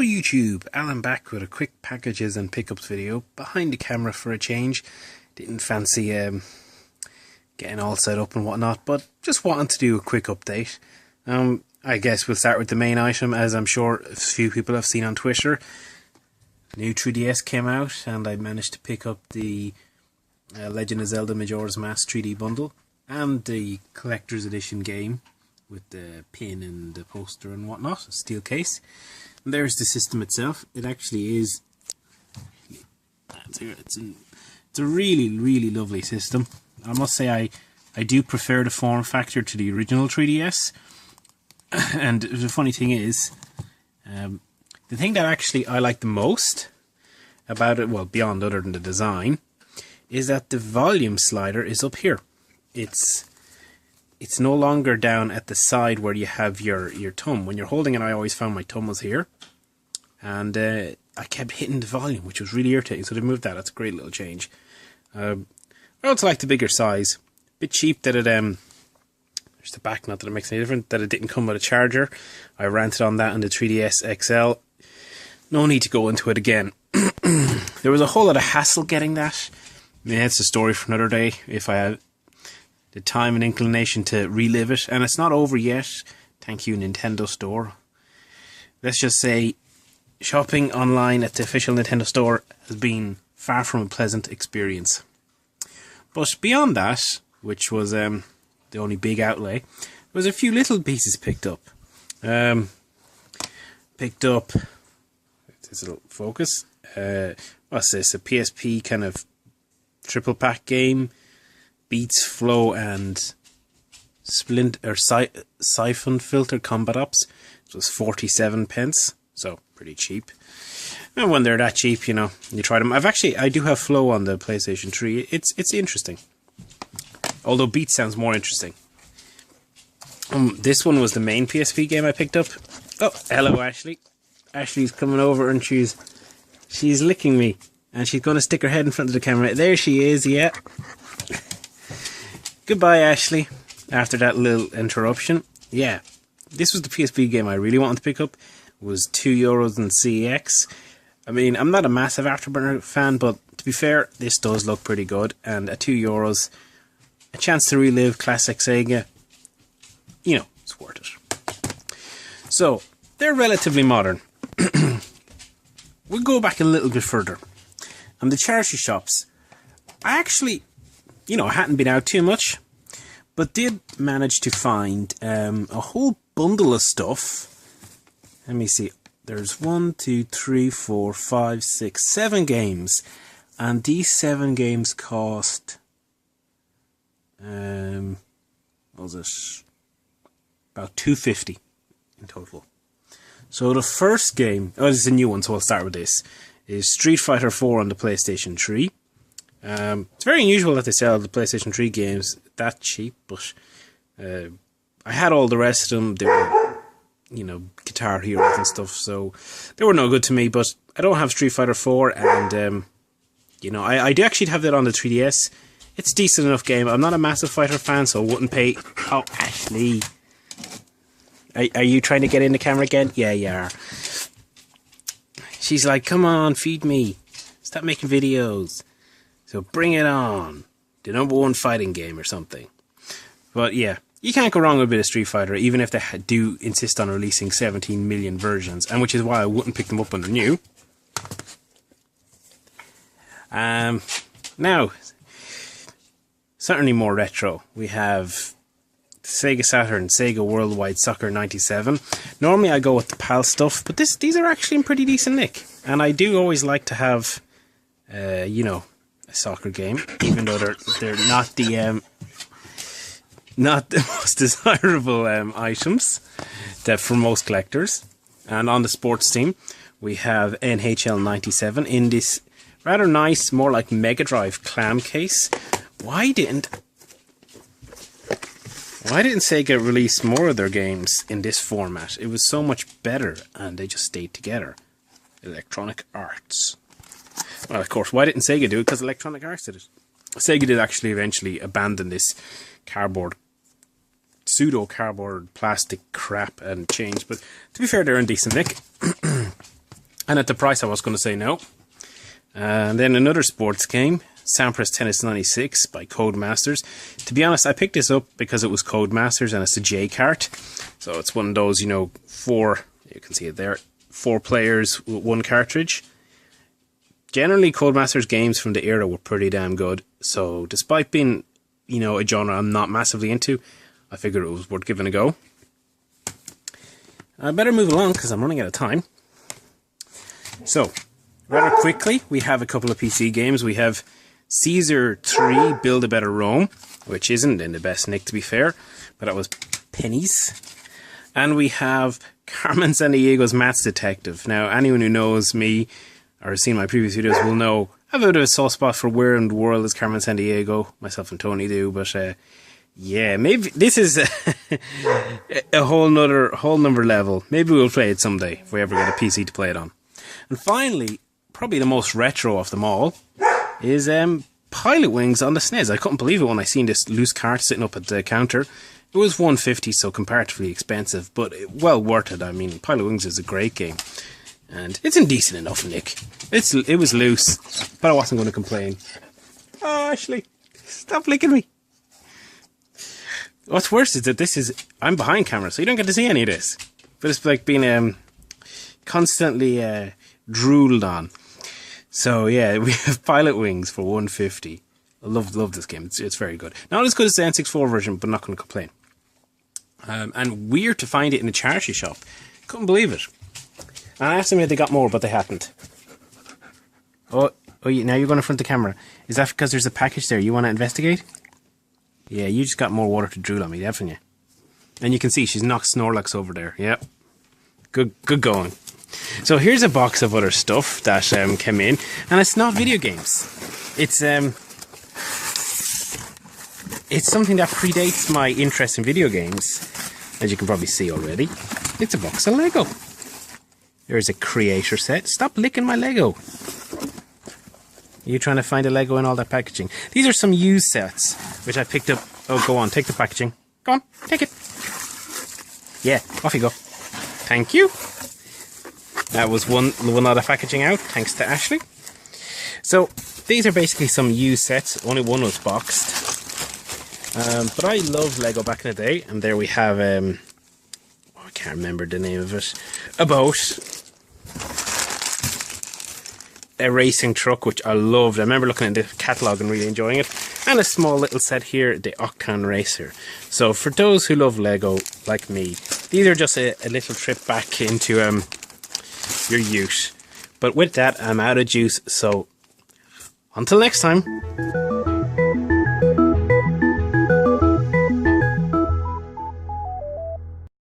Hello YouTube, Alan back with a quick packages and pickups video behind the camera for a change. Didn't fancy getting all set up and whatnot, but just wanted to do a quick update. I guess we'll start with the main item, as I'm sure a few people have seen on Twitter. New 3DS came out and I managed to pick up the Legend of Zelda Majora's Mask 3D bundle and the collector's edition game with the pin and the poster and whatnot, a steel case. And there's the system itself. It actually is, it's a really lovely system. I must say I do prefer the form factor to the original 3DS. And the funny thing is, the thing that actually I like the most about it, well, beyond other than the design, is that the volume slider is up here. It's no longer down at the side where you have your thumb. When you're holding it, I always found my thumb was here. And I kept hitting the volume, which was really irritating. So they moved that. That's a great little change. I also like the bigger size. Bit cheap that it, there's the back, not that it makes any difference, that it didn't come with a charger. I ranted on that on the 3DS XL. No need to go into it again. There was a whole lot of hassle getting that. Yeah, it's a story for another day, if I had the time and inclination to relive it. And it's not over yet. Thank you, Nintendo Store. Let's just say, shopping online at the official Nintendo Store has been far from a pleasant experience. But beyond that, which was the only big outlay, there was a few little pieces picked up. Picked up this little focus. What's this? A PSP kind of triple pack game. Beats, Flow, and Siphon Filter Combat Ops. It was 47 pence, so pretty cheap. And when they're that cheap, you know, you try them. I do have Flow on the PlayStation 3. It's interesting. Although Beats sounds more interesting. This one was the main PSP game I picked up. Oh, hello Ashley. Ashley's coming over and she's licking me. And she's going to stick her head in front of the camera. There she is, yeah. Goodbye, Ashley. After that little interruption. Yeah, this was the PSP game I really wanted to pick up. It was €2 in CEX. I mean, I'm not a massive Afterburner fan, but to be fair, this does look pretty good. And at €2, a chance to relive classic Sega, you know, it's worth it. So, they're relatively modern. We'll go back a little bit further. And the charity shops, I actually, you know, I hadn't been out too much, but did manage to find a whole bundle of stuff. Let me see. There's 1, 2, 3, 4, 5, 6, 7 games. And these 7 games cost, what was it? About $2.50 in total. So the first game, oh, this is a new one, so I'll start with this, is Street Fighter 4 on the PlayStation 3. It's very unusual that they sell the PlayStation 3 games that cheap, but I had all the rest of them. They were, you know, Guitar Heroes and stuff, so they were no good to me, but I don't have Street Fighter 4, and, you know, I do actually have that on the 3DS. It's a decent enough game. I'm not a massive fighter fan, so I wouldn't pay... Oh, Ashley. Are you trying to get in the camera again? Yeah, you are. She's like, come on, feed me. Stop making videos. So bring it on. The #1 fighting game or something. But yeah, you can't go wrong with a bit of Street Fighter, even if they do insist on releasing 17 million versions, and which is why I wouldn't pick them up when they're new. Now, certainly more retro. We have Sega Saturn, Sega Worldwide Soccer 97. Normally I go with the PAL stuff, but these are actually in pretty decent nick. And I do always like to have, you know, a soccer game, even though they're not the most desirable items that for most collectors. And on the sports team, we have NHL 97 in this rather nice, more like Mega Drive clam case. Why didn't Sega release more of their games in this format? It was so much better, and they just stayed together. Electronic Arts. Well, of course, why didn't Sega do it? Because Electronic Arts did it. Sega did actually eventually abandon this pseudo-cardboard plastic crap and change, but to be fair, they're in decent nick. And at the price I was going to say no. And then another sports game, Sampras Tennis 96 by Codemasters. To be honest, I picked this up because it was Codemasters and it's a J-cart. So it's one of those, you know, you can see it there, 4 players with 1 cartridge. Generally, Codemasters games from the era were pretty damn good. So despite being, you know, a genre I'm not massively into, I figured it was worth giving a go. I better move along because I'm running out of time. So, rather quickly, we have a couple of PC games. We have Caesar 3 Build a Better Rome, which isn't in the best nick to be fair, but that was pennies. And we have Carmen Sandiego's Maths Detective. Now, anyone who knows me or has seen my previous videos will know I have a bit of a soft spot for where in the world is Carmen Sandiego. Myself and Tony do, but yeah, maybe this is a whole number level. Maybe we'll play it someday if we ever get a PC to play it on. And finally, probably the most retro of them all is Pilot Wings on the SNES. I couldn't believe it when I seen this loose cart sitting up at the counter. It was $150, so comparatively expensive, but well worth it. I mean, Pilot Wings is a great game. And it's in decent enough nick. It was loose, but I wasn't going to complain. Oh, Ashley, stop licking me. What's worse is that I'm behind camera, so you don't get to see any of this. But it's like being constantly drooled on. So yeah, we have Pilot Wings for $150. I love this game. It's very good. Not as good as the N64 version, but not going to complain. And weird to find it in a charity shop. Couldn't believe it. And I asked them if they got more, but they hadn't. Oh, now you're going to front the camera. Is that because there's a package there? You want to investigate? Yeah, you just got more water to drool on me, haven't you? And you can see she's knocked Snorlax over there. Yep. Good going. So here's a box of other stuff that came in. And it's not video games. It's something that predates my interest in video games. As you can probably see already. It's a box of Lego. There's a creator set. Stop licking my Lego. Are you trying to find a Lego in all that packaging? These are some used sets, which I picked up. Oh, go on, take the packaging. Go on, take it. Yeah, off you go. Thank you. That was one lot of packaging out, thanks to Ashley. So, these are basically some used sets. Only one was boxed. But I loved Lego back in the day. And there we have, I can't remember the name of it. A boat. A racing truck, which I loved. I remember looking at the catalogue and really enjoying it. And a small little set here, the Octane Racer. So for those who love Lego, like me, these are just a little trip back into your youth. But with that, I'm out of juice, so until next time.